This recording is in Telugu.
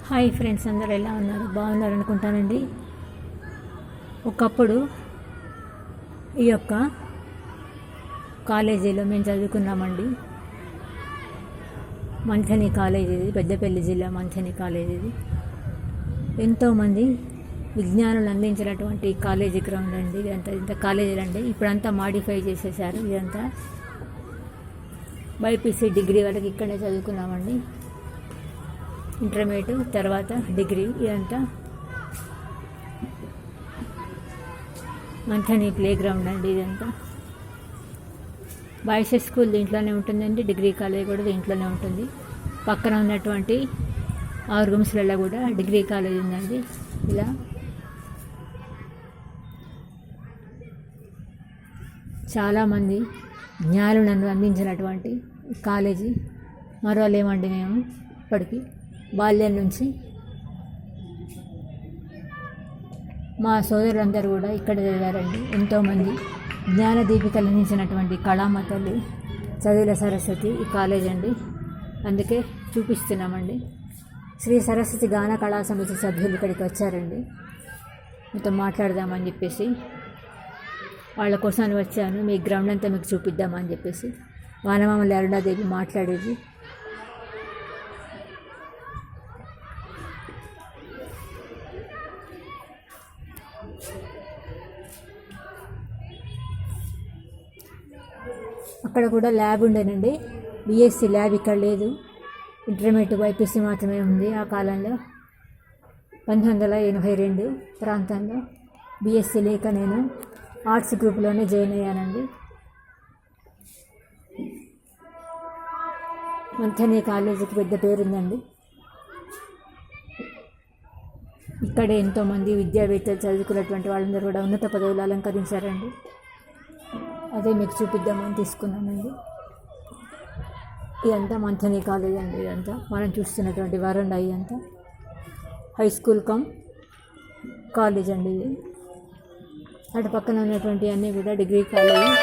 హాయ్ ఫ్రెండ్స్, అందరూ ఎలా ఉన్నారు? బాగున్నారు అనుకుంటానండి. ఒకప్పుడు ఈ యొక్క కాలేజీలో మేము చదువుకున్నామండి. మంథని కాలేజ్ ఇది, పెద్దపల్లి జిల్లా మంథని కాలేజ్ ఇది. ఎంతోమంది విజ్ఞానులు అందించినటువంటి కాలేజీ గ్రౌండ్ అండి. ఇదంతా ఇంత కాలేజీలు అండి. ఇప్పుడంతా మాడిఫై చేసేసారు. ఇదంతా బైపీసీ డిగ్రీ వరకు ఇక్కడే చదువుకున్నామండి. ఇంటర్మీడియట్ తర్వాత డిగ్రీ. ఇదంతా మంథని ప్లే గ్రౌండ్ అండి. ఇదంతా బాయ్స్ స్కూల్ దీంట్లోనే ఉంటుందండి. డిగ్రీ కాలేజ్ కూడా దీంట్లోనే ఉంటుంది. పక్కన ఉన్నటువంటి 6 రూమ్స్లలో కూడా డిగ్రీ కాలేజ్ ఉందండి. ఇలా చాలామంది జ్ఞానులను అందించినటువంటి కాలేజీ మరవలేమండి. మేము ఇప్పటికీ బాల్యం నుంచి మా సోదరులందరూ కూడా ఇక్కడ చదివారండి. ఎంతోమంది జ్ఞాన దీపికలు అందించినటువంటి కళామతలు చదువుల సరస్వతి ఈ కాలేజ్ అండి. అందుకే చూపిస్తున్నామండి. శ్రీ సరస్వతి గాన కళా సమితి సభ్యులు ఇక్కడికి వచ్చారండి. మీతో మాట్లాడదామని చెప్పేసి వాళ్ళ కోసం వచ్చాను. మీ గ్రౌండ్ అంతా మీకు చూపిద్దామని చెప్పేసి. వానమామల్లి అరుణాదేవి మాట్లాడేది. అక్కడ కూడా ల్యాబ్ ఉండేనండి. బీఎస్సీ ల్యాబ్ ఇక్కడ లేదు. ఇంటర్మీడియట్ బైపీసీ మాత్రమే ఉంది. ఆ కాలంలో 1982 ప్రాంతంలో బీఎస్సీ లేక నేను ఆర్ట్స్ గ్రూప్లోనే జాయిన్ అయ్యానండి. మంథని కాలేజీకి పెద్ద పేరుందండి. ఇక్కడే ఎంతోమంది విద్యావేత్తలు చదువుకున్నటువంటి వాళ్ళందరూ కూడా ఉన్నత పదవులు అలంకరించారండి. అదే మీకు చూపిద్దామని తీసుకున్నానండి. ఇదంతా మంథని కాలేజ్ అండి. ఇదంతా మనం చూస్తున్నటువంటి వరండా. ఇదంతా హై స్కూల్ కమ్ కాలేజ్ అండి. ఇది అటు పక్కన ఉన్నటువంటి అన్నీ కూడా డిగ్రీ కాలేజ్.